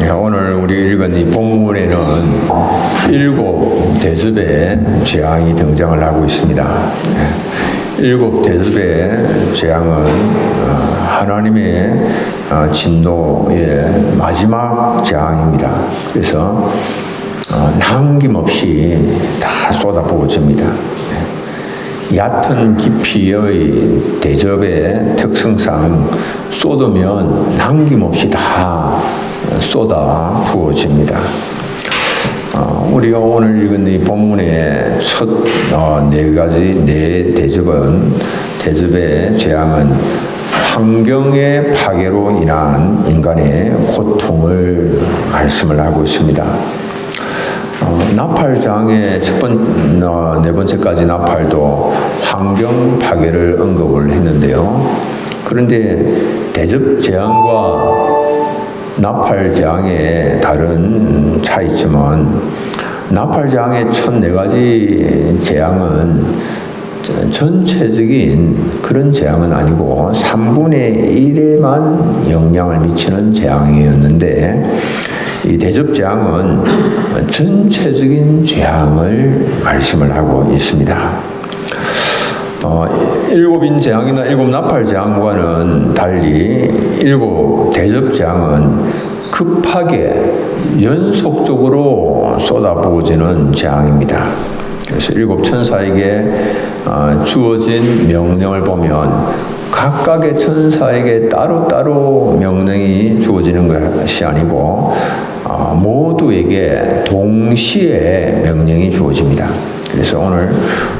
오늘 우리 읽은 이 본문에는 7 대접의 재앙이 등장을 하고 있습니다. 7 대접의 재앙은 하나님의 진노의 마지막 재앙입니다. 그래서 남김없이 다 쏟아부어집니다. 얕은 깊이의 대접의 특성상 쏟으면 남김없이 다 쏟아 부어집니다. 우리가 오늘 읽은 이 본문의 첫 4가지 대접의 재앙은 환경의 파괴로 인한 인간의 고통을 말씀을 하고 있습니다. 나팔장의 네 번째까지 나팔도 환경 파괴를 언급을 했는데요. 그런데 대접 재앙과 나팔 재앙의 다른 차이점은 나팔 재앙의 첫 4가지 재앙은 전체적인 그런 재앙은 아니고 3분의 1에만 영향을 미치는 재앙이었는데 이 대접 재앙은 전체적인 재앙을 말씀을 하고 있습니다. 7인 재앙이나 7 나팔 재앙과는 달리 7 대접 재앙은 급하게 연속적으로 쏟아부어지는 재앙입니다. 그래서 7 천사에게 주어진 명령을 보면 각각의 천사에게 따로따로 명령이 주어지는 것이 아니고 모두에게 동시에 명령이 주어집니다. 그래서 오늘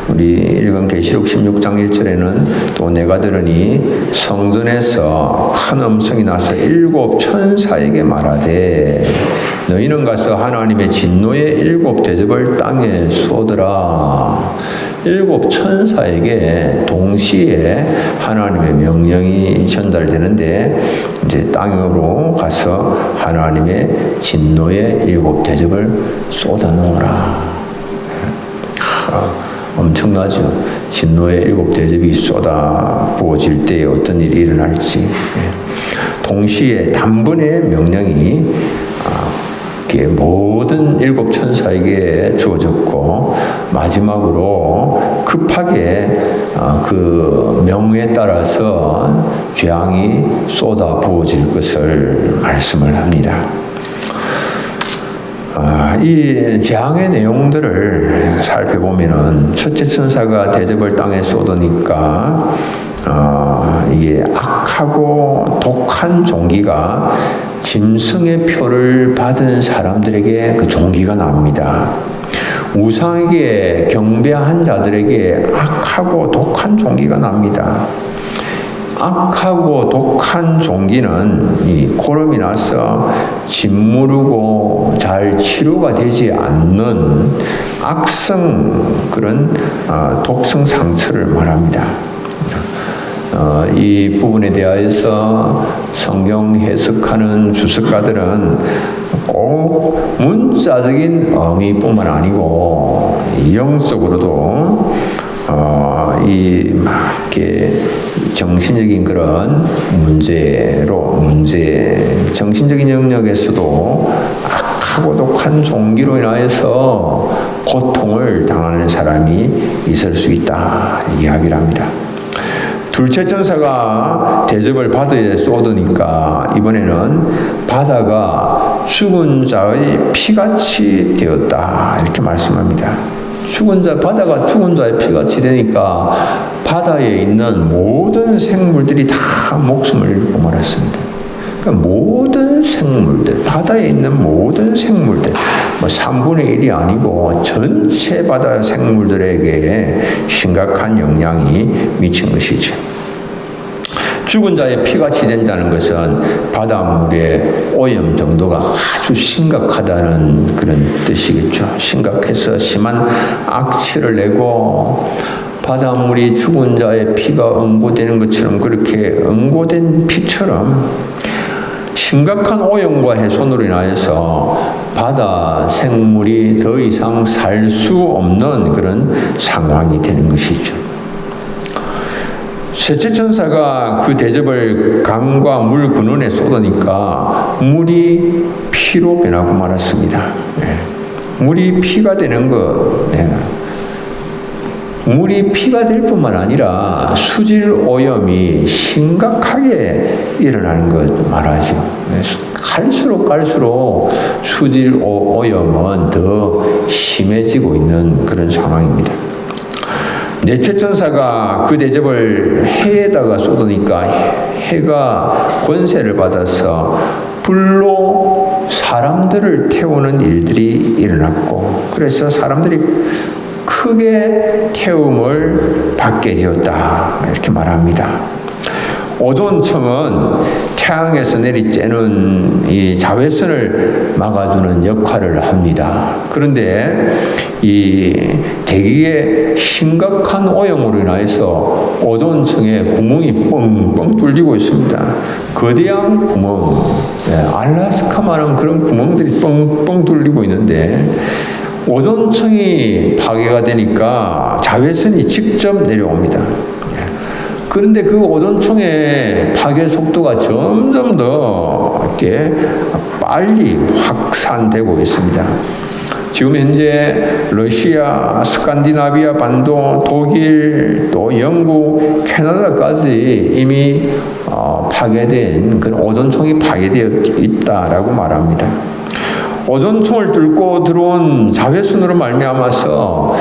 우리 읽은 계시록 16장 1절에는 또 내가 들으니 성전에서 큰 음성이 나서 7 천사에게 말하되 너희는 가서 하나님의 진노의 7 대접을 땅에 쏟으라. 7 천사에게 동시에 하나님의 명령이 전달되는데 이제 땅으로 가서 하나님의 진노의 7 대접을 쏟아놓으라. 엄청나죠. 진노의 7 대접이 쏟아 부어질 때 어떤 일이 일어날지. 동시에 단번에 명령이 모든 7 천사에게 주어졌고 마지막으로 급하게 그 명에 따라서 재앙이 쏟아 부어질 것을 말씀을 합니다. 이 재앙의 내용들을 살펴보면은 첫째 천사가 대접을 땅에 쏟으니까 이게 악하고 독한 종기가 짐승의 표를 받은 사람들에게 그 종기가 납니다. 우상에게 경배한 자들에게 악하고 독한 종기가 납니다. 악하고 독한 종기는 이 고름이 나서 짓무르고 잘 치료가 되지 않는 악성 그런 독성 상처를 말합니다. 이 부분에 대하여서 성경 해석하는 주석가들은 꼭 문자적인 의미뿐만 아니고 영적으로도 이렇게 정신적인 그런 정신적인 영역에서도 악하고 독한 종기로 인하여서 고통을 당하는 사람이 있을 수 있다 이야기를 합니다. 둘째 천사가 대접을 바다에 쏟으니까 이번에는 바다가 죽은 자의 피같이 되었다 이렇게 말씀합니다. 바다가 죽은 자의 피같이 되니까 바다에 있는 모든 생물들이 다 목숨을 잃고 말았습니다. 그러니까 모든 생물들, 바다에 있는 모든 생물들, 3분의 1이 아니고 전체 바다 생물들에게 심각한 영향이 미친 것이죠. 죽은 자의 피같이 된다는 것은 바닷물의 오염 정도가 아주 심각하다는 그런 뜻이겠죠. 심각해서 심한 악취를 내고 바닷물이 죽은 자의 피가 응고되는 것처럼 그렇게 응고된 피처럼 심각한 오염과 훼손으로 인하여서 바다 생물이 더 이상 살 수 없는 그런 상황이 되는 것이죠. 셋째 천사가 그 대접을 강과 물 근원에 쏟으니까 물이 피로 변하고 말았습니다. 물이 피가 되는 것, 물이 피가 될 뿐만 아니라 수질 오염이 심각하게 일어나는 것 말하죠. 갈수록 수질 오염은 더 심해지고 있는 그런 상황입니다. 넷째 천사가 그 대접을 해에다가 쏟으니까 해가 권세를 받아서 불로 사람들을 태우는 일들이 일어났고, 그래서 사람들이 크게 태움을 받게 되었다, 이렇게 말합니다. 오존층은 태양에서 내리쬐는 이 자외선을 막아주는 역할을 합니다. 그런데 이 대기의 심각한 오염으로 인해서 오존층에 구멍이 뻥뻥 뚫리고 있습니다. 거대한 구멍, 알라스카만한 그런 구멍들이 뻥뻥 뚫리고 있는데, 오존층이 파괴가 되니까 자외선이 직접 내려옵니다. 그런데 그 오존층의 파괴 속도가 점점 더 이렇게 빨리 확산되고 있습니다. 지금 현재 러시아, 스칸디나비아 반도, 독일, 또 영국, 캐나다까지 이미 파괴된 그런 오존층이 파괴되어 있다라고 말합니다. 오존층을 뚫고 들어온 자외선으로 말미암아서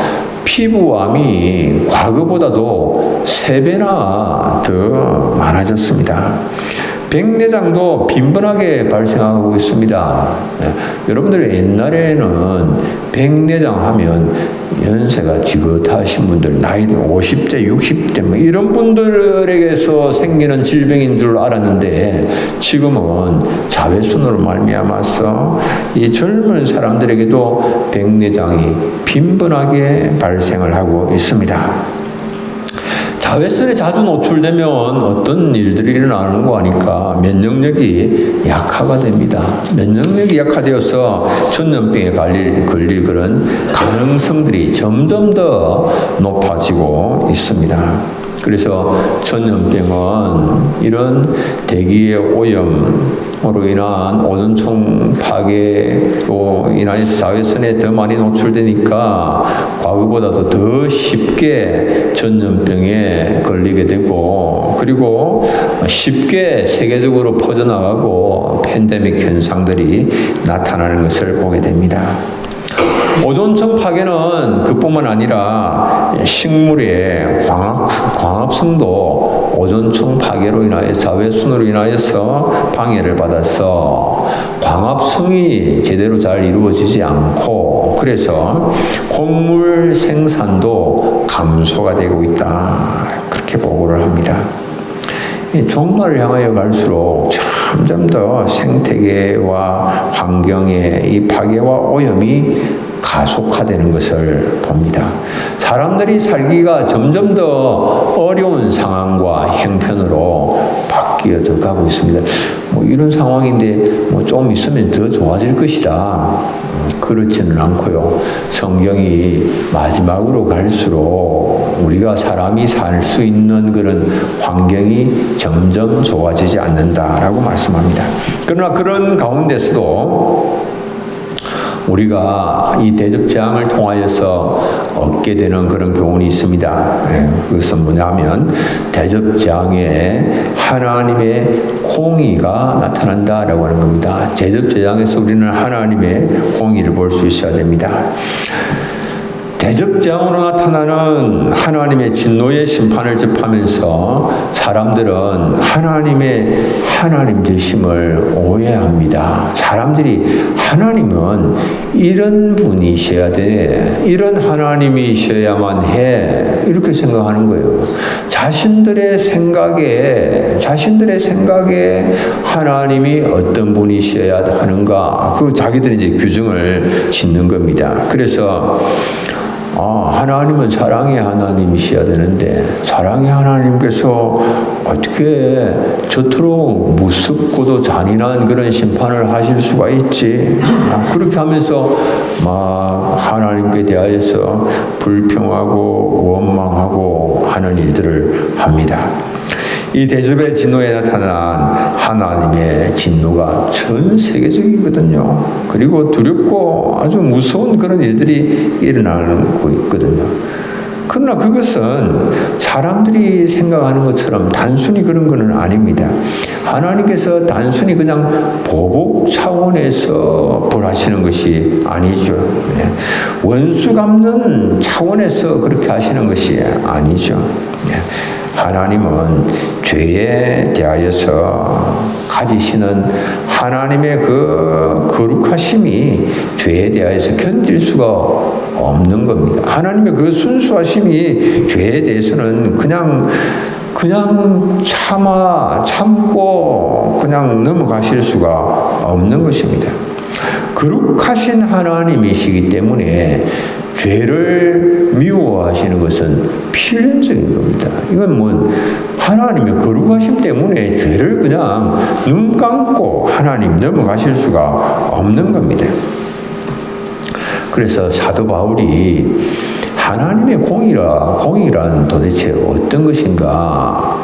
피부암이 과거보다도 3배나 더 많아졌습니다. 백내장도 빈번하게 발생하고 있습니다. 여러분들 옛날에는 백내장 하면 연세가 지긋하신 분들, 나이는 50대, 60대 뭐 이런 분들에게서 생기는 질병인 줄 알았는데, 지금은 자외선으로 말미암아서 이 젊은 사람들에게도 백내장이 빈번하게 발생을 하고 있습니다. 자외선에 자주 노출되면 어떤 일들이 일어나는 거 아니까 면역력이 약화가 됩니다. 면역력이 약화되어서 전염병에 걸릴 그런 가능성들이 점점 더 높아지고 있습니다. 그래서 전염병은 이런 대기의 오염으로 인한 오존층 파괴로 인해서 자외선에 더 많이 노출되니까 과거보다도 더 쉽게 전염병에 걸리게 되고, 그리고 쉽게 세계적으로 퍼져나가고 팬데믹 현상들이 나타나는 것을 보게 됩니다. 오존층 파괴는 그뿐만 아니라 식물의 광합성도 오존층 파괴로 인하여 자외선으로 인하여서 방해를 받아서 광합성이 제대로 잘 이루어지지 않고, 그래서 콩물 생산도 감소가 되고 있다, 그렇게 보고를 합니다. 종말을 향하여 갈수록 점점 더 생태계와 환경의 이 파괴와 오염이 가속화되는 것을 봅니다. 사람들이 살기가 점점 더 어려운 상황과 형편으로 바뀌어져 가고 있습니다. 이런 상황인데 좀 있으면 더 좋아질 것이다, 그렇지는 않고요. 성경이 마지막으로 갈수록 우리가 사람이 살 수 있는 그런 환경이 점점 좋아지지 않는다라고 말씀합니다. 그러나 그런 가운데서도 우리가 이 대접재앙을 통하여서 얻게 되는 그런 교훈이 있습니다. 그것은 뭐냐면 대접재앙에 하나님의 공의가 나타난다라고 하는 겁니다. 대접재앙에서 우리는 하나님의 공의를 볼 수 있어야 됩니다. 대접재앙으로 나타나는 하나님의 진노의 심판을 접하면서 사람들은 하나님 되심을 오해합니다. 사람들이 하나님은 이런 분이셔야 돼, 이런 하나님이셔야만 해, 이렇게 생각하는 거예요. 자신들의 생각에 하나님이 어떤 분이셔야 하는가, 그 자기들이 이제 규정을 짓는 겁니다. 그래서 하나님은 사랑의 하나님이셔야 되는데, 사랑의 하나님께서 어떻게 저토록 무섭고도 잔인한 그런 심판을 하실 수가 있지? 그렇게 하면서 막 하나님께 대하여서 불평하고 원망하고 하는 일들을 합니다. 이 대접의 진노에 나타난 하나님의 진노가 전 세계적이거든요. 그리고 두렵고 아주 무서운 그런 일들이 일어나고 있거든요. 그러나 그것은 사람들이 생각하는 것처럼 단순히 그런 것은 아닙니다. 하나님께서 단순히 그냥 보복 차원에서 벌하시는 것이 아니죠. 원수 갚는 차원에서 그렇게 하시는 것이 아니죠. 하나님은 죄에 대하여서 가지시는 하나님의 그 거룩하심이 죄에 대하여서 견딜 수가 없는 겁니다. 하나님의 그 순수하심이 죄에 대해서는 그냥 참고 그냥 넘어가실 수가 없는 것입니다. 거룩하신 하나님이시기 때문에 죄를 미워하시는 것은 필연적인 겁니다. 이건 하나님의 거룩하심 때문에 죄를 그냥 눈 감고 하나님 넘어가실 수가 없는 겁니다. 그래서 사도 바울이 하나님의 공의란 도대체 어떤 것인가?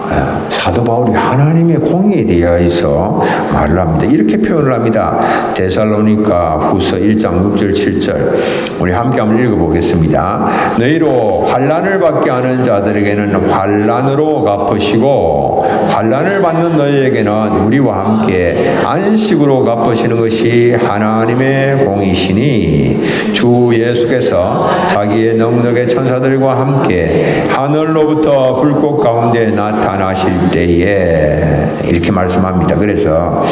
사도 바울이 하나님의 공의에 대해서 말을 합니다. 이렇게 표현을 합니다. 데살로니가 후서 1장 6절 7절 우리 함께 한번 읽어보겠습니다. 너희로 환난을 받게 하는 자들에게는 환난으로 갚으시고 환난을 받는 너희에게는 우리와 함께 안식으로 갚으시는 것이 하나님의 공의시니 주 예수께서 자기의 능력의 천사들과 함께 하늘로부터 불꽃 가운데 나타나실 때에 이렇게 말씀합니다. 그래서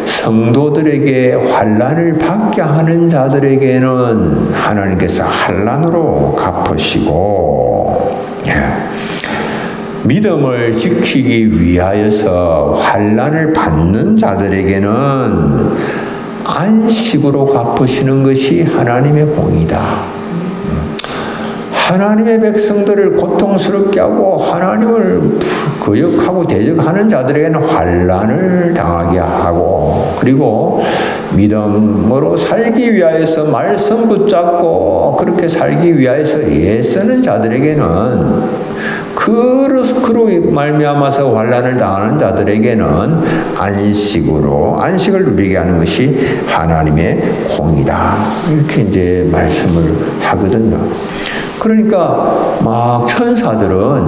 성도들에게 환난을 받게 하는 자들에게는 하나님께서 환난으로 갚으시고 믿음을 지키기 위하여서 환난을 받는 자들에게는 안식으로 갚으시는 것이 하나님의 공의다. 하나님의 백성들을 고통스럽게 하고 하나님을 거역하고 대적하는 자들에게는 환난을 당하게 하고 그리고 믿음으로 살기 위하여서 말씀 붙잡고 그렇게 살기 위하여서 애쓰는 자들에게는 그로 말미암아서 환난을 당하는 자들에게는 안식을 누리게 하는 것이 하나님의 공이다. 이렇게 이제 말씀을 하거든요. 그러니까 막 천사들은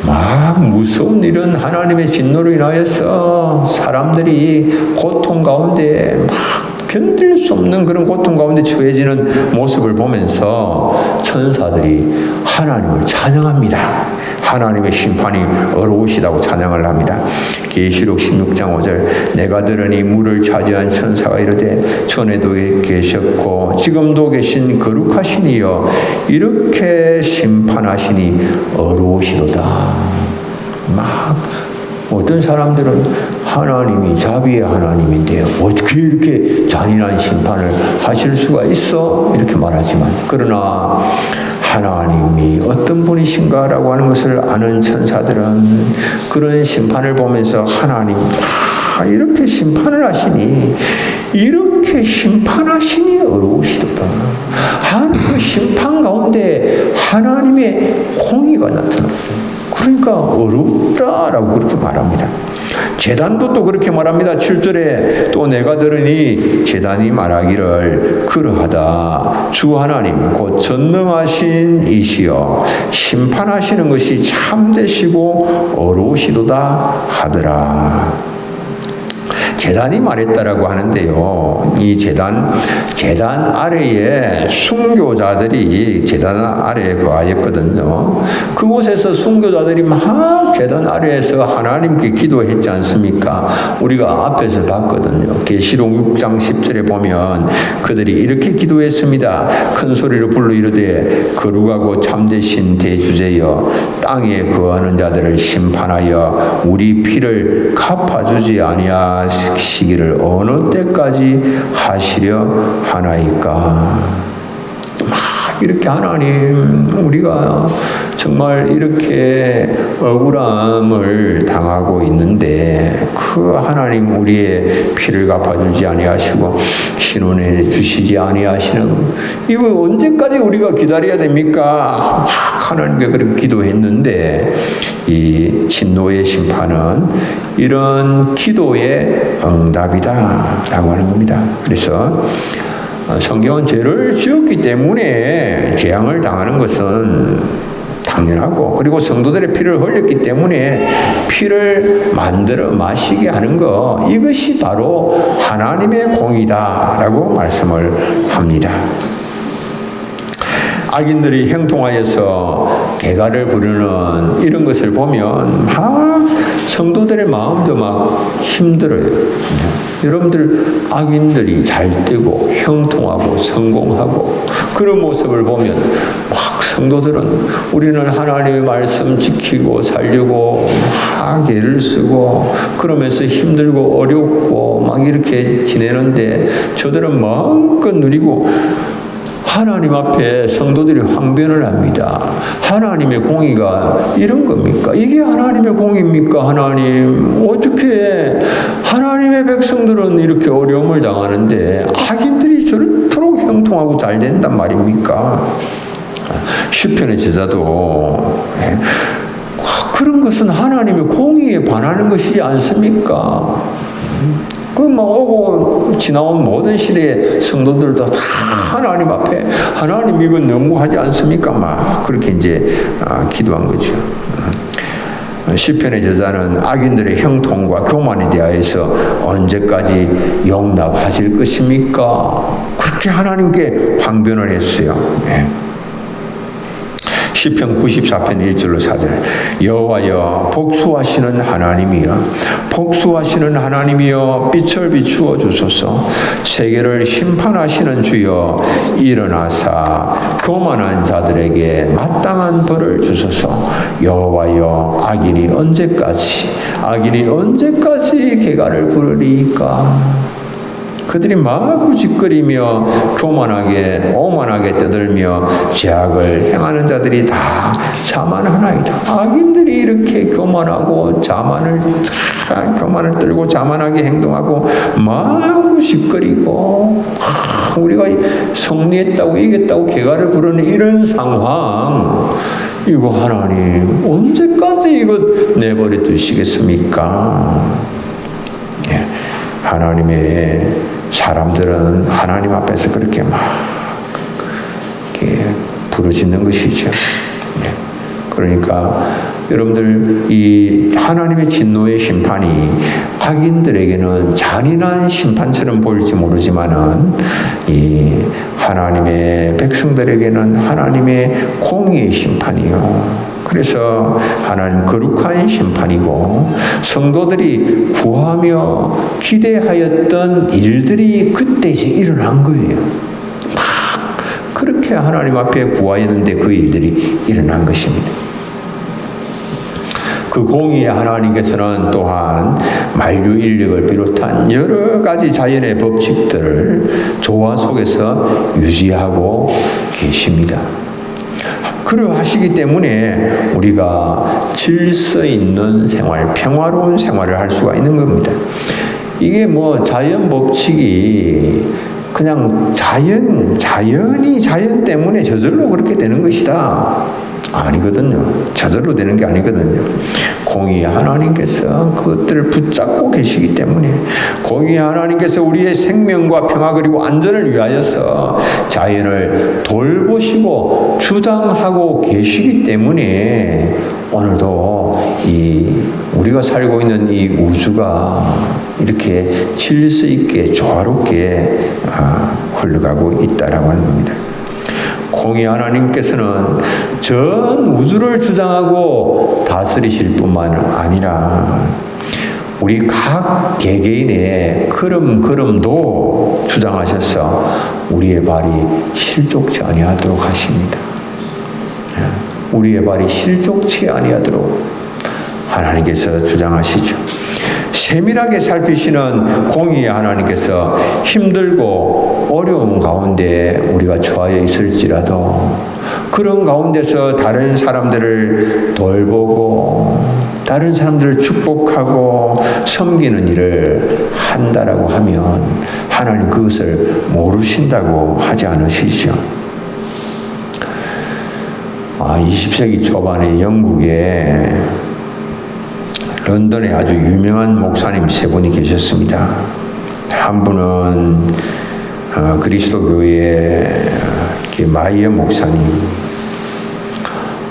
막 무서운 이런 하나님의 진노로 인하여서 사람들이 고통 가운데 막 견딜 수 없는 그런 고통 가운데 처해지는 모습을 보면서 천사들이 하나님을 찬양합니다. 하나님의 심판이 어려우시다고 찬양을 합니다. 계시록 16장 5절 내가 들으니 물을 차지한 천사가 이르되 전에도 계셨고 지금도 계신 거룩하시니여 이렇게 심판하시니 어려우시도다. 막 어떤 사람들은 하나님이 자비의 하나님인데 어떻게 이렇게 잔인한 심판을 하실 수가 있어? 이렇게 말하지만 그러나 하나님이 어떤 분이신가라고 하는 것을 아는 천사들은 그런 심판을 보면서 하나님 이렇게 심판을 하시니 어려우시도다. 그 심판 가운데 하나님의 공의가 나타납니다. 그러니까 어렵다라고 그렇게 말합니다. 제단도 또 그렇게 말합니다. 7절에 또 내가 들으니 제단이 말하기를 그러하다. 주 하나님 곧 전능하신 이시여 심판하시는 것이 참되시고 어려우시도다 하더라. 제단이 말했다라고 하는데요. 이 제단 아래에 순교자들이 제단 아래에 거하였거든요. 그곳에서 순교자들이 막 제단 아래에서 하나님께 기도했지 않습니까? 우리가 앞에서 봤거든요. 계시록 6장 10절에 보면 그들이 이렇게 기도했습니다. 큰 소리로 불러 이르되 거룩하고 참되신 대주제여 땅에 거하는 자들을 심판하여 우리 피를 갚아주지 아니하시기를 어느 때까지 하시려 하나이까. 이렇게 하나님, 우리가 정말 이렇게 억울함을 당하고 있는데 그 하나님 우리의 피를 갚아주지 아니하시고 신원해 주시지 아니하시는, 이거 언제까지 우리가 기다려야 됩니까? 하나님께 그렇게 기도했는데 이 진노의 심판은 이런 기도의 응답이다라고 하는 겁니다. 그래서 성경은 죄를 지었기 때문에 재앙을 당하는 것은 당연하고, 그리고 성도들의 피를 흘렸기 때문에 피를 만들어 마시게 하는 것, 이것이 바로 하나님의 공이다라고 말씀을 합니다. 악인들이 형통하여서 개가를 부르는 이런 것을 보면 막 성도들의 마음도 막 힘들어요. 여러분들, 악인들이 잘 되고 형통하고 성공하고 그런 모습을 보면 막 성도들은 우리는 하나님의 말씀 지키고 살려고 막 애를 쓰고 그러면서 힘들고 어렵고 막 이렇게 지내는데 저들은 마음껏 누리고 하나님 앞에 성도들이 항변을 합니다. 하나님의 공의가 이런 겁니까? 이게 하나님의 공의입니까? 하나님, 어떻게 하나님의 백성들은 이렇게 어려움을 당하는데 악인들이 저렇게 형통하고 잘 된단 말입니까? 시편의 제자도 그런 것은 하나님의 공의에 반하는 것이지 않습니까? 막 오고 지나온 모든 시대의 성도들도 다 하나님 앞에 하나님 이건 너무하지 않습니까? 막 그렇게 이제 기도한 거죠. 시편의 저자는 악인들의 형통과 교만에 대하여서 언제까지 용납하실 것입니까? 그렇게 하나님께 항변을 했어요. 시편 94편 1절로 4절. 여호와여, 복수하시는 하나님이여, 복수하시는 하나님이여, 빛을 비추어 주소서. 세계를 심판하시는 주여, 일어나사 교만한 자들에게 마땅한 벌을 주소서. 여호와여, 악인이 언제까지 개가를 부르리까? 그들이 마구 짓거리며 교만하게 오만하게 떠들며 죄악을 행하는 자들이 다 자만하나이다. 악인들이 이렇게 교만하고 교만을 떨고 자만하게 행동하고 마구 짓거리고 우리가 승리했다고 이겼다고 개가를 부르는 이런 상황, 이거 하나님 언제까지 이거 내버려 두시겠습니까? 하나님의 사람들은 하나님 앞에서 그렇게 막 이렇게 부르짖는 것이죠. 그러니까 여러분들, 이 하나님의 진노의 심판이 악인들에게는 잔인한 심판처럼 보일지 모르지만은 이 하나님의 백성들에게는 하나님의 공의의 심판이요. 그래서 하나님 거룩한 심판이고, 성도들이 구하며 기대하였던 일들이 그때 이제 일어난 거예요. 막 그렇게 하나님 앞에 구하였는데 그 일들이 일어난 것입니다. 그 공의의 하나님께서는 또한 만류 인력을 비롯한 여러 가지 자연의 법칙들을 조화 속에서 유지하고 계십니다. 그러하시기 때문에 우리가 질서 있는 생활, 평화로운 생활을 할 수가 있는 겁니다. 이게 뭐 자연 법칙이 그냥 자연이 자연 때문에 저절로 그렇게 되는 것이다. 아니거든요. 저절로 되는 게 아니거든요. 공의의 하나님께서 그것들을 붙잡고 계시기 때문에, 공의의 하나님께서 우리의 생명과 평화 그리고 안전을 위하여서 자연을 돌보시고 주장하고 계시기 때문에 오늘도 우리가 살고 있는 이 우주가 이렇게 질서 있게 조화롭게 흘러가고 있다라고 하는 겁니다. 공의 하나님께서는 전 우주를 주장하고 다스리실 뿐만 아니라 우리 각 개개인의 걸음도 주장하셔서 우리의 발이 실족치 아니하도록 하십니다. 우리의 발이 실족치 아니하도록 하나님께서 주장하시죠. 세밀하게 살피시는 공의의 하나님께서 힘들고 어려운 가운데 우리가 처하여 있을지라도 그런 가운데서 다른 사람들을 돌보고 다른 사람들을 축복하고 섬기는 일을 한다라고 하면 하나님 그것을 모르신다고 하지 않으시죠. 20세기 초반에 영국에 런던에 아주 유명한 목사님 세 분이 계셨습니다. 한 분은 그리스도교의 마이어 목사님,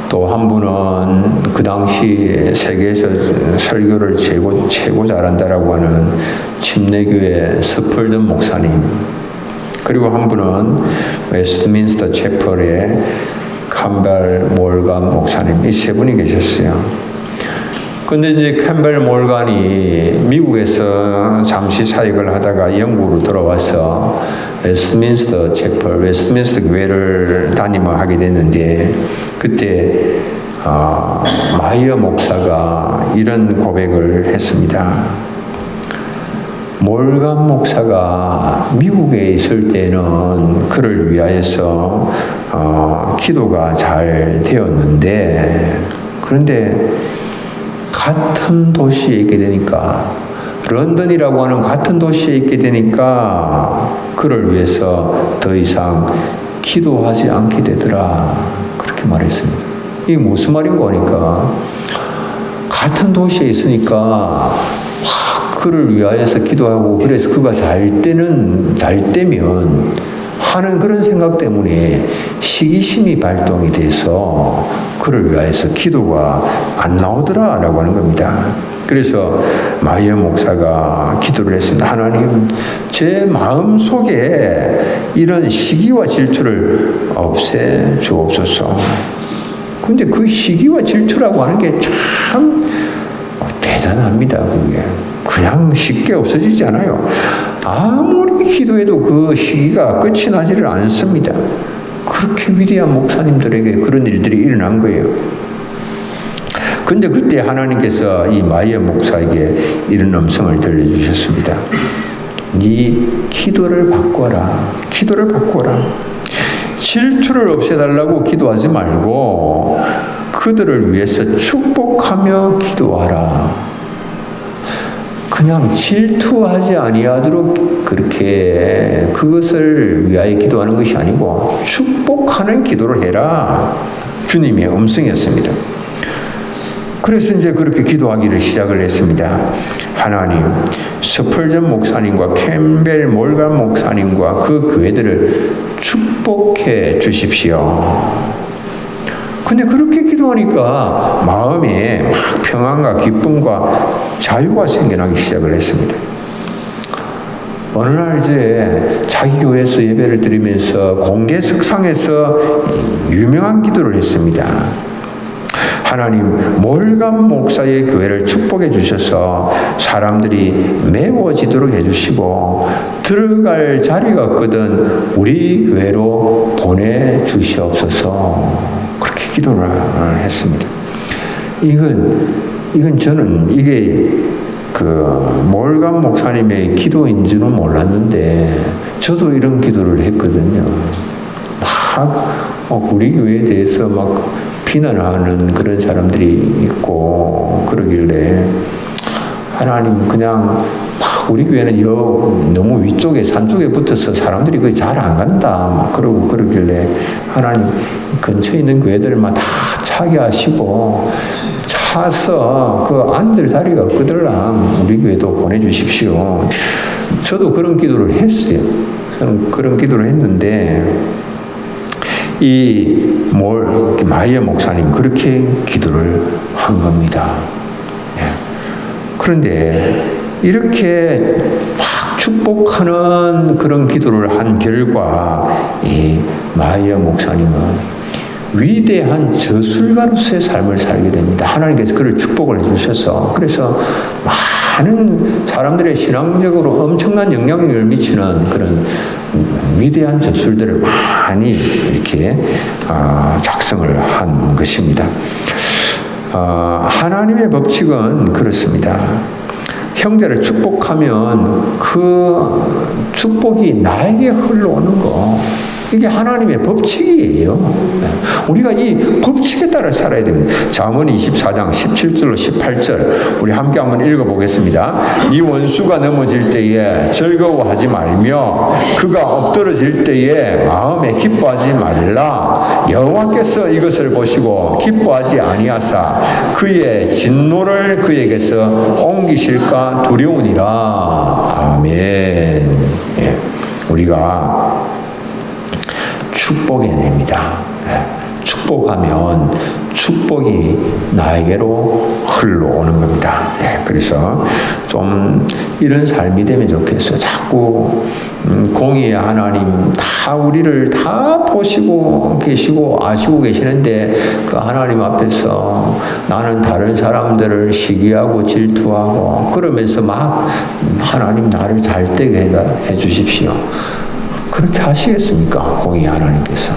또 한 분은 그 당시 세계에서 설교를 최고 잘한다라고 하는 침례교의 스펄전 목사님, 그리고 한 분은 웨스트민스터 채플의 캠벨 몰간 목사님, 이 세 분이 계셨어요. 근데 이제 캠벨 몰간이 미국에서 잠시 사역을 하다가 영국으로 돌아와서 웨스트민스터 채플, 웨스트민스터 교회를 담임하게 됐는데, 그때 마이어 목사가 이런 고백을 했습니다. 몰간 목사가 미국에 있을 때는 그를 위하여서 기도가 잘 되었는데, 그런데 같은 도시에 있게 되니까, 런던이라고 하는 같은 도시에 있게 되니까 그를 위해서 더 이상 기도하지 않게 되더라, 그렇게 말했습니다. 이게 무슨 말인가 하니까, 같은 도시에 있으니까 그를 위하여서 기도하고, 그래서 그가 잘 되면 하는 그런 생각 때문에 시기심이 발동이 돼서 그를 위하여서 기도가 안 나오더라라고 하는 겁니다. 그래서 마이어 목사가 기도를 했습니다. 하나님, 제 마음 속에 이런 시기와 질투를 없애 주옵소서. 근데 그 시기와 질투라고 하는 게 참 대단합니다. 그게 그냥 쉽게 없어지지 않아요. 아무리 기도해도 그 시기가 끝이 나지를 않습니다. 그렇게 위대한 목사님들에게 그런 일들이 일어난 거예요. 근데 그때 하나님께서 이 마이어 목사에게 이런 음성을 들려주셨습니다. 네 기도를 바꿔라. 기도를 바꿔라. 질투를 없애달라고 기도하지 말고 그들을 위해서 축복하며 기도하라. 그냥 질투하지 아니하도록 그렇게 그것을 위하여 기도하는 것이 아니고 축복하는 기도를 해라. 주님의 음성이었습니다. 그래서 이제 그렇게 기도하기를 시작을 했습니다. 하나님, 스펄전 목사님과 캠벨 몰간 목사님과 그 교회들을 축복해 주십시오. 근데 그렇게 기도하니까 마음에 막 평안과 기쁨과 자유가 생겨나기 시작을 했습니다. 어느 날 이제 자기 교회에서 예배를 드리면서 공개 석상에서 유명한 기도를 했습니다. 하나님, 몰간 목사의 교회를 축복해 주셔서 사람들이 메워지도록 해주시고 들어갈 자리가 없거든 우리 교회로 보내주시옵소서. 그렇게 기도를 했습니다. 이건 저는 이게 그 몰간 목사님의 기도인지는 몰랐는데 저도 이런 기도를 했거든요. 막 우리 교회에 대해서 막 비난하는 그런 사람들이 있고 그러길래 하나님, 그냥 막 우리 교회는 너무 위쪽에 산쪽에 붙어서 사람들이 거의 잘 안 간다 막 그러고 그러길래 하나님, 근처에 있는 교회들만 다 차게 하시고 차서 그 앉을 자리가 없거들랑 우리 교회도 보내주십시오. 저도 그런 기도를 했어요. 저는 그런 기도를 했는데 마이어 목사님 그렇게 기도를 한 겁니다. 그런데 이렇게 막 축복하는 그런 기도를 한 결과 이 마이어 목사님은 위대한 저술가로서의 삶을 살게 됩니다. 하나님께서 그를 축복을 해주셔서 그래서 많은 사람들의 신앙적으로 엄청난 영향력을 미치는 그런 위대한 저술들을 많이 이렇게 작성을 한 것입니다. 하나님의 법칙은 그렇습니다. 형제를 축복하면 그 축복이 나에게 흘러오는 거, 이게 하나님의 법칙이에요. 우리가 이 법칙에 따라 살아야 됩니다. 잠언 24장 17절로 18절 우리 함께 한번 읽어보겠습니다. 이 원수가 넘어질 때에 즐거워하지 말며 그가 엎드러질 때에 마음에 기뻐하지 말라. 여호와께서 이것을 보시고 기뻐하지 아니하사 그의 진노를 그에게서 옮기실까 두려우니라. 아멘. 예. 우리가 축복해야 됩니다. 축복하면 축복이 나에게로 흘러오는 겁니다. 그래서 좀 이런 삶이 되면 좋겠어요. 자꾸 공의의 하나님 다 우리를 다 보시고 계시고 아시고 계시는데 그 하나님 앞에서 나는 다른 사람들을 시기하고 질투하고 그러면서 막 하나님 나를 잘 되게 해 주십시오. 그렇게 하시겠습니까? 공의 하나님께서.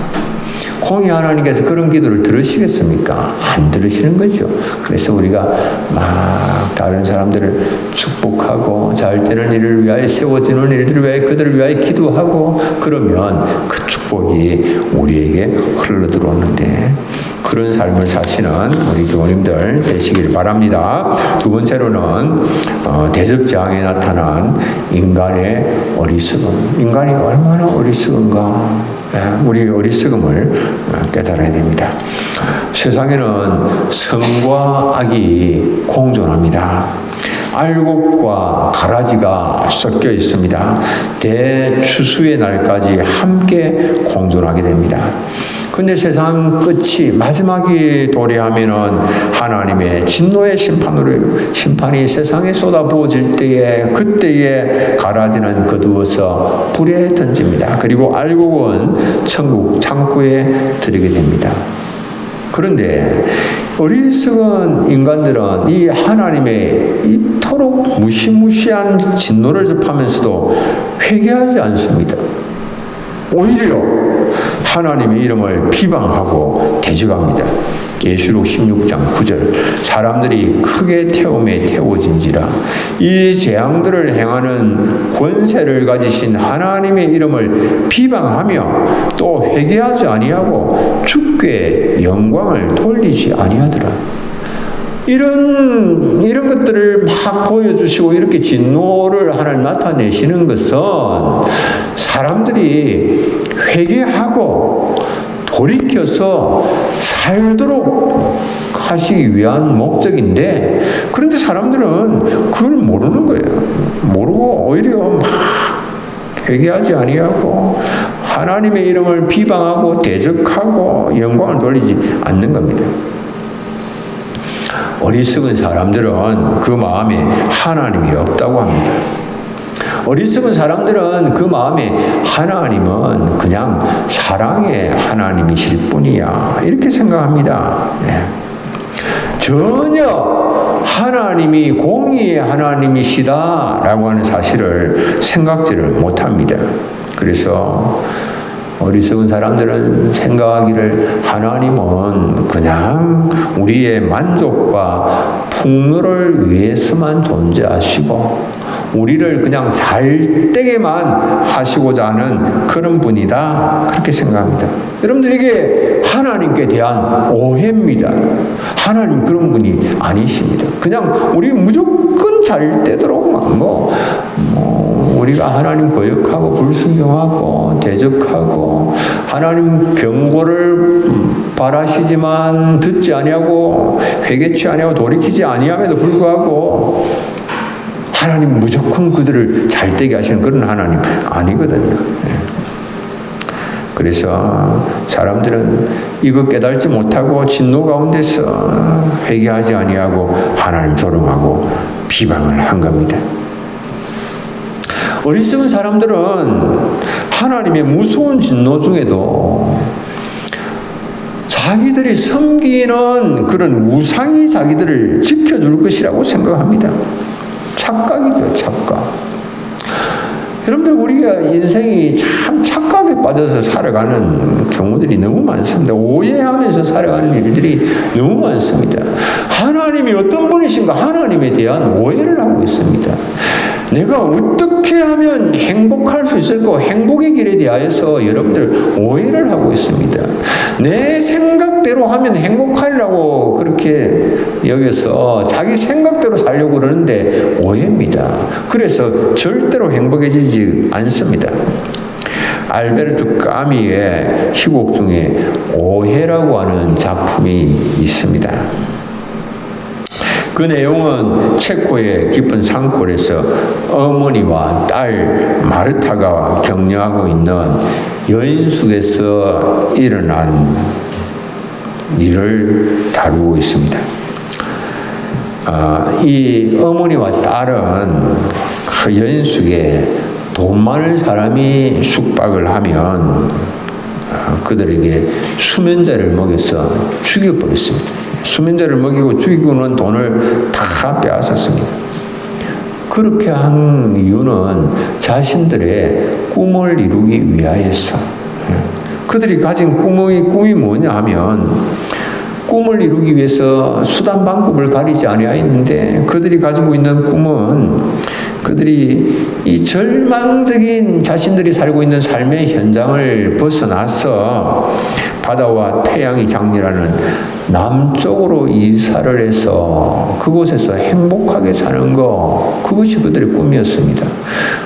공의 하나님께서 그런 기도를 들으시겠습니까? 안 들으시는 거죠. 그래서 우리가 막 다른 사람들을 축복하고 잘 되는 일을 위하여 세워지는 일들을 위하여 그들을 위하여 기도하고 그러면 그 축복이 우리에게 흘러들어오는데 그런 삶을 사시는 우리 교우님들 되시길 바랍니다. 두 번째로는 대적장에 나타난 인간의 어리석음. 인간이 얼마나 어리석은가. 우리의 어리석음을 깨달아야 됩니다. 세상에는 선과 악이 공존합니다. 알곡과 가라지가 섞여 있습니다. 대추수의 날까지 함께 공존하게 됩니다. 근데 세상 끝이 마지막이 도래하면은 하나님의 진노의 심판이 세상에 쏟아부어질 때에 그때에 가라지는 거두어서 불에 던집니다. 그리고 알곡은 천국 창고에 들이게 됩니다. 그런데 어리석은 인간들은 이 하나님의 이토록 무시무시한 진노를 접하면서도 회개하지 않습니다. 오히려 하나님의 이름을 비방하고 대적합니다. 계시록 16장 9절 사람들이 크게 태움에 태워진지라. 이 재앙들을 행하는 권세를 가지신 하나님의 이름을 비방하며 또 회개하지 아니하고 주께 영광을 돌리지 아니하더라. 이런 것들을 막 보여주시고 이렇게 진노를 하나님 나타내시는 것은 사람들이 회개하고 돌이켜서 살도록 하시기 위한 목적인데 그런데 사람들은 그걸 모르는 거예요. 모르고 오히려 막 회개하지 아니하고 하나님의 이름을 비방하고 대적하고 영광을 돌리지 않는 겁니다. 어리석은 사람들은 그 마음에 하나님이 없다고 합니다. 어리석은 사람들은 그 마음에 하나님은 그냥 사랑의 하나님이실 뿐이야 이렇게 생각합니다. 전혀 하나님이 공의의 하나님이시다라고 하는 사실을 생각지를 못합니다. 그래서 어리석은 사람들은 생각하기를 하나님은 그냥 우리의 만족과 풍요를 위해서만 존재하시고 우리를 그냥 살되게만 하시고자 하는 그런 분이다 그렇게 생각합니다. 여러분들 이게 하나님께 대한 오해입니다. 하나님 그런 분이 아니십니다. 그냥 우리 무조건 잘 되도록 우리가 하나님 거역하고 불순종하고 대적하고 하나님 경고를 바라시지만 듣지 아니하고 회개치 아니하고 돌이키지 아니함에도 불구하고 하나님 무조건 그들을 잘되게 하시는 그런 하나님 아니거든요. 그래서 사람들은 이거 깨달지 못하고 진노 가운데서 회개하지 아니하고 하나님 조롱하고 비방을 한 겁니다. 어리석은 사람들은 하나님의 무서운 진노 중에도 자기들이 섬기는 그런 우상이 자기들을 지켜줄 것이라고 생각합니다. 착각이죠, 착각. 여러분들 우리가 인생이 참 착각에 빠져서 살아가는 경우들이 너무 많습니다. 오해하면서 살아가는 일들이 너무 많습니다. 하나님 하나님이 어떤 분이신가 하나님에 대한 오해를 하고 있습니다. 내가 어떻게 하면 행복할 수 있을까? 행복의 길에 대하여서 여러분들 오해를 하고 있습니다. 내 생각대로 하면 행복하리라고 그렇게 여기서 자기 생각대로 살려고 그러는데 오해입니다. 그래서 절대로 행복해지지 않습니다. 알베르트 까미의 희곡 중에 오해라고 하는 작품이 있습니다. 그 내용은 체코의 깊은 산골에서 어머니와 딸 마르타가 격려하고 있는 여인 속에서 일어난 일을 다루고 있습니다. 이 어머니와 딸은 그 여인 속에 돈 많은 사람이 숙박을 하면 그들에게 수면제를 먹여서 죽여버렸습니다. 수면제를 먹이고 죽이고는 돈을 다 빼앗았습니다. 그렇게 한 이유는 자신들의 꿈을 이루기 위하여서. 그들이 가진 꿈이 뭐냐 하면 꿈을 이루기 위해서 수단 방법을 가리지 아니하였는데 그들이 가지고 있는 꿈은 그들이 이 절망적인 자신들이 살고 있는 삶의 현장을 벗어나서 바다와 태양이 장렬하는 남쪽으로 이사를 해서 그곳에서 행복하게 사는 것, 그것이 그들의 꿈이었습니다.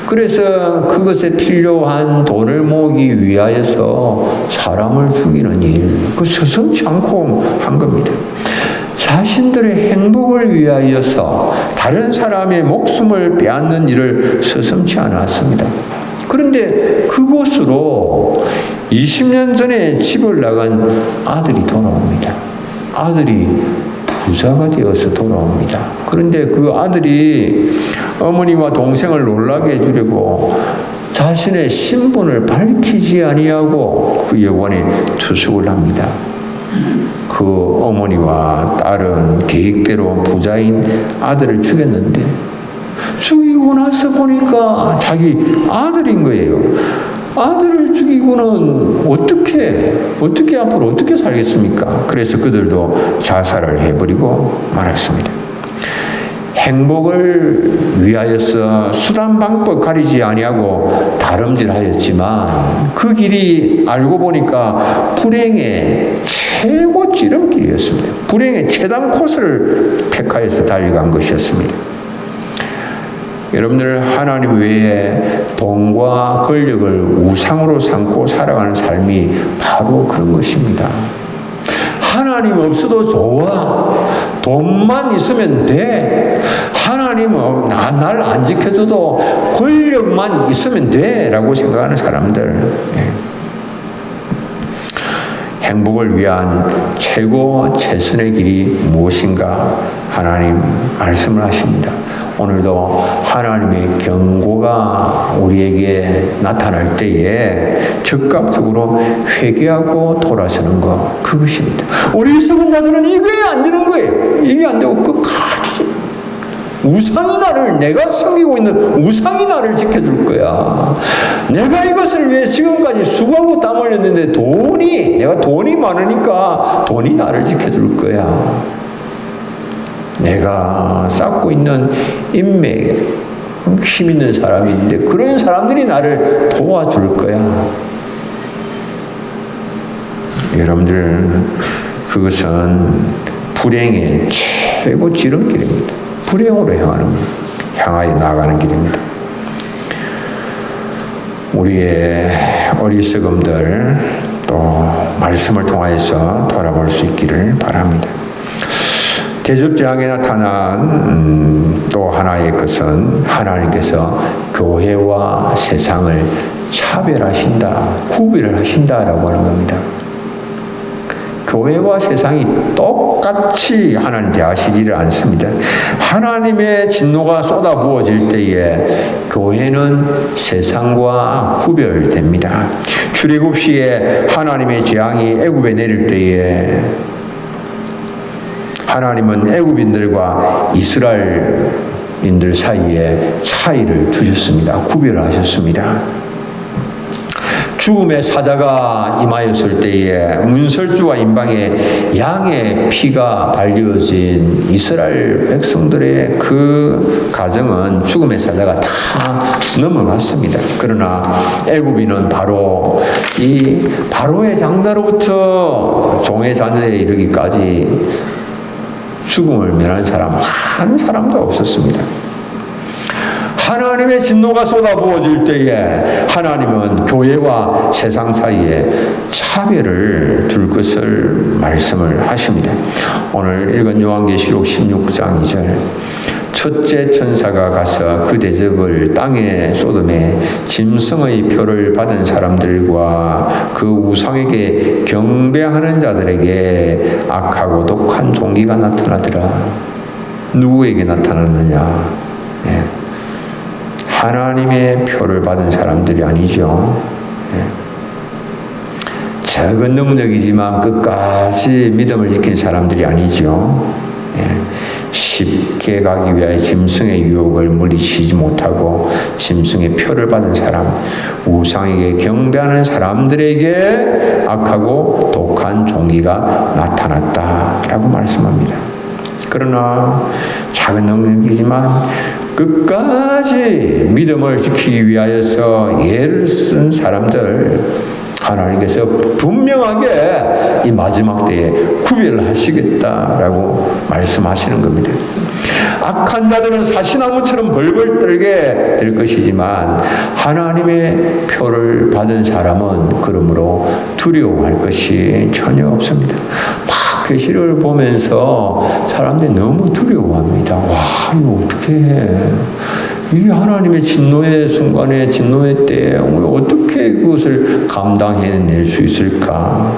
그래서 그것에 필요한 돈을 모으기 위하여서 사람을 죽이는 일, 그 서슴지 않고 한 겁니다. 자신들의 행복을 위하여서 다른 사람의 목숨을 빼앗는 일을 서슴지 않았습니다. 그런데 그곳으로 20년 전에 집을 나간 아들이 돌아옵니다. 아들이 부자가 되어서 돌아옵니다. 그런데 그 아들이 어머니와 동생을 놀라게 해주려고 자신의 신분을 밝히지 아니하고 그 여관에 투숙을 합니다. 그 어머니와 딸은 계획대로 부자인 아들을 죽였는데 죽이고 나서 보니까 자기 아들인 거예요. 아들을 죽이고는 어떻게 앞으로 어떻게 살겠습니까? 그래서 그들도 자살을 해버리고 말았습니다. 행복을 위하여서 수단 방법 가리지 아니하고 다름질하였지만 그 길이 알고 보니까 불행의 최고 지름길이었습니다. 불행의 최단 코스를 택하여서 달려간 것이었습니다. 여러분들 하나님 외에 돈과 권력을 우상으로 삼고 살아가는 삶이 바로 그런 것입니다. 하나님 없어도 좋아. 돈만 있으면 돼. 하나님은 날 안 지켜줘도 권력만 있으면 돼. 라고 생각하는 사람들. 행복을 위한 최선의 길이 무엇인가? 하나님 말씀을 하십니다. 오늘도 하나님의 경고가 우리에게 나타날 때에 즉각적으로 회개하고 돌아서는 것, 그것입니다. 우리 속은 자들은 이게 안 되는 거예요. 이게 안 되고 끝까지 내가 섬기고 있는 우상이 나를 지켜줄 거야. 내가 이것을 위해 지금까지 수고하고 땀 흘렸는데 내가 돈이 많으니까 돈이 나를 지켜줄 거야. 내가 쌓고 있는 인맥에 힘 있는 사람이 있는데 그런 사람들이 나를 도와줄 거야. 여러분들, 그것은 불행의 최고 지름길입니다. 불행으로 향하여 나아가는 길입니다. 우리의 어리석음들 또 말씀을 통하여서 돌아볼 수 있기를 바랍니다. 대접재앙에 나타난 또 하나의 것은 하나님께서 교회와 세상을 차별하신다, 구별을 하신다라고 하는 겁니다. 교회와 세상이 똑같이 하나님 대하시지를 않습니다. 하나님의 진노가 쏟아부어질 때에 교회는 세상과 구별됩니다. 출애굽 시에 하나님의 재앙이 애굽에 내릴 때에 하나님은 애굽인들과 이스라엘인들 사이에 차이를 두셨습니다. 구별하셨습니다. 죽음의 사자가 임하였을 때에 문설주와 임방에 양의 피가 발려진 이스라엘 백성들의 그 가정은 죽음의 사자가 다 넘어갔습니다. 그러나 애굽인은 바로 이 바로의 장자로부터 종의 자녀에 이르기까지 죽음을 면한 사람 한 사람도 없었습니다. 하나님의 진노가 쏟아부어질 때에 하나님은 교회와 세상 사이에 차별을 둘 것을 말씀을 하십니다. 오늘 읽은 요한계시록 16장 2절 첫째 천사가 가서 그 대접을 땅에 쏟음에 짐승의 표를 받은 사람들과 그 우상에게 경배하는 자들에게 악하고 독한 종기가 나타나더라. 누구에게 나타났느냐? 예. 하나님의 표를 받은 사람들이 아니죠. 예. 적은 능력이지만 끝까지 믿음을 지킨 사람들이 아니죠. 예. 쉽게 가기 위하여 짐승의 유혹을 물리치지 못하고 짐승의 표를 받은 사람, 우상에게 경배하는 사람들에게 악하고 독한 종기가 나타났다라고 말씀합니다. 그러나 작은 능력이지만 끝까지 믿음을 지키기 위하여서 예를 쓴 사람들 하나님께서 분명하게 이 마지막 때에 구별을 하시겠다라고 말씀하시는 겁니다. 악한 자들은 사시나무처럼 벌벌 떨게 될 것이지만 하나님의 표를 받은 사람은 그러므로 두려워할 것이 전혀 없습니다. 계시를 보면서 사람들이 너무 두려워합니다. 와, 이거 어떻게 해? 이 하나님의 진노의 순간에, 진노의 때에 우리 어떻게 그것을 감당해낼 수 있을까?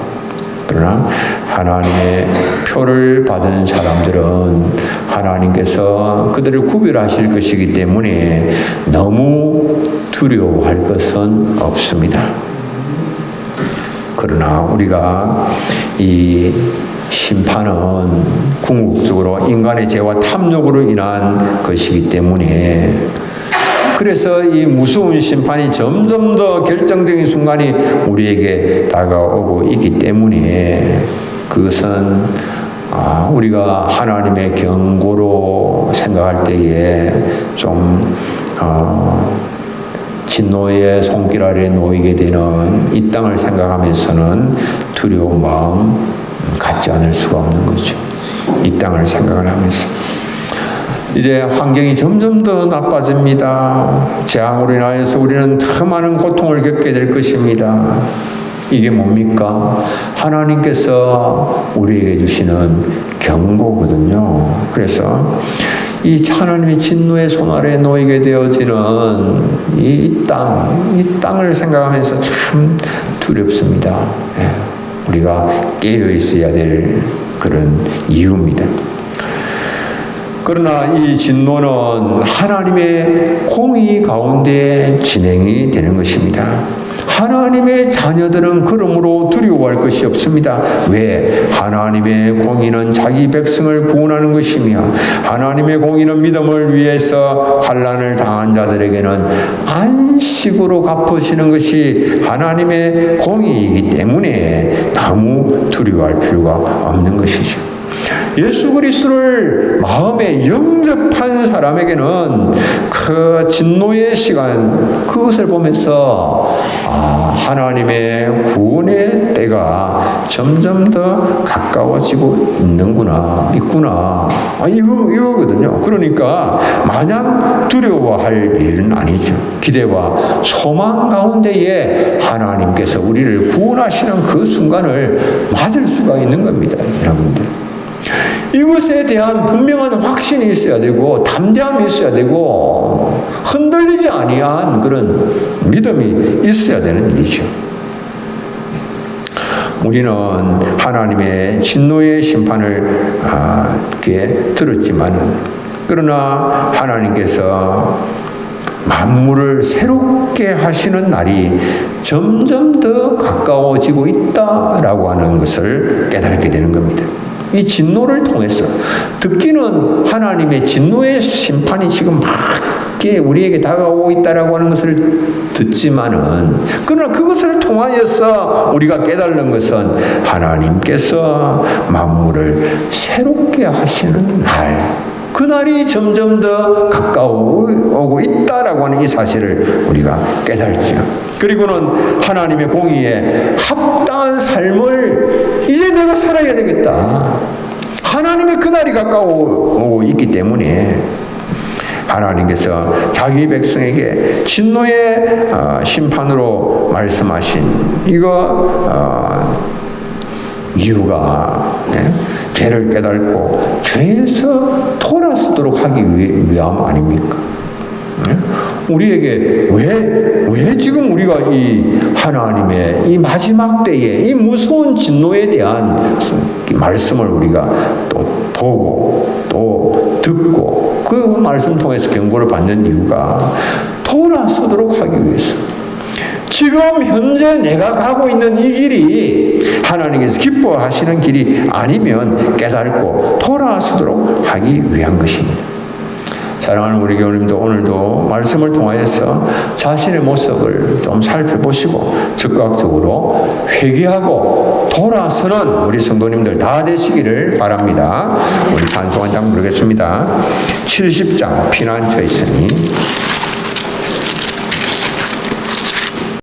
그러나 하나님의 표를 받은 사람들은 하나님께서 그들을 구별하실 것이기 때문에 너무 두려워할 것은 없습니다. 그러나 우리가 이 심판은 궁극적으로 인간의 죄와 탐욕으로 인한 것이기 때문에 그래서 이 무서운 심판이 점점 더 결정적인 순간이 우리에게 다가오고 있기 때문에 그것은 우리가 하나님의 경고로 생각할 때에 좀 진노의 손길 아래 놓이게 되는 이 땅을 생각하면서는 두려운 마음 갖지 않을 수가 없는 거죠. 이 땅을 생각을 하면서 이제 환경이 점점 더 나빠집니다. 재앙으로 인하여서 우리는 더 많은 고통을 겪게 될 것입니다. 이게 뭡니까? 하나님께서 우리에게 주시는 경고거든요. 그래서 이 하나님의 진노의 손 아래 놓이게 되어지는 이 땅을 생각하면서 참 두렵습니다. 우리가 깨어 있어야 될 그런 이유입니다. 그러나 이 진노는 하나님의 공의 가운데 진행이 되는 것입니다. 하나님의 자녀들은 그러므로 두려워할 것이 없습니다. 왜? 하나님의 공의는 자기 백성을 구원하는 것이며 하나님의 공의는 믿음을 위해서 환난을 당한 자들에게는 안식으로 갚으시는 것이 하나님의 공의이기 때문에 너무 두려워할 필요가 없는 것이죠. 예수 그리스도를 마음에 영접한 사람에게는 그 진노의 시간 그것을 보면서 하나님의 구원의 때가 점점 더 가까워지고 있구나. 이거거든요. 그러니까 마냥 두려워할 일은 아니죠. 기대와 소망 가운데에 하나님께서 우리를 구원하시는 그 순간을 맞을 수가 있는 겁니다. 여러분들. 이것에 대한 분명한 확신이 있어야 되고 담대함이 있어야 되고 흔들리지 아니한 그런 믿음이 있어야 되는 일이죠. 우리는 하나님의 진노의 심판을 이렇게 들었지만은 그러나 하나님께서 만물을 새롭게 하시는 날이 점점 더 가까워지고 있다라고 하는 것을 깨닫게 되는 겁니다. 이 진노를 통해서 듣기는 하나님의 진노의 심판이 지금 막 우리에게 다가오고 있다라고 하는 것을 듣지만은 그러나 그것을 통해서 통하여서 우리가 깨달는 것은 하나님께서 만물을 새롭게 하시는 날, 그날이 점점 더 가까워오고 있다라고 하는 이 사실을 우리가 깨달죠. 그리고는 하나님의 공의에 합당한 삶을 이제 내가 살아야 되겠다. 하나님의 그날이 가까워오고 있기 때문에 하나님께서 자기 백성에게 진노의 심판으로 말씀하신 이유가 죄를 깨닫고 죄에서 돌아서도록 하기 위함 아닙니까? 우리에게 왜 지금 우리가 이 하나님의 이 마지막 때에 이 무서운 진노에 대한 말씀을 우리가 또 보고 또 듣고 그 말씀 통해서 경고를 받는 이유가 돌아서도록 하기 위해서. 지금 현재 내가 가고 있는 이 길이 하나님께서 기뻐하시는 길이 아니면 깨닫고 돌아서도록 하기 위한 것입니다. 사랑하는 우리 교우님도 오늘도 말씀을 통하여서 자신의 모습을 좀 살펴보시고 즉각적으로 회개하고 돌아서는 우리 성도님들 다 되시기를 바랍니다. 우리 찬송 한 장 부르겠습니다. 70장 피난처에 있으니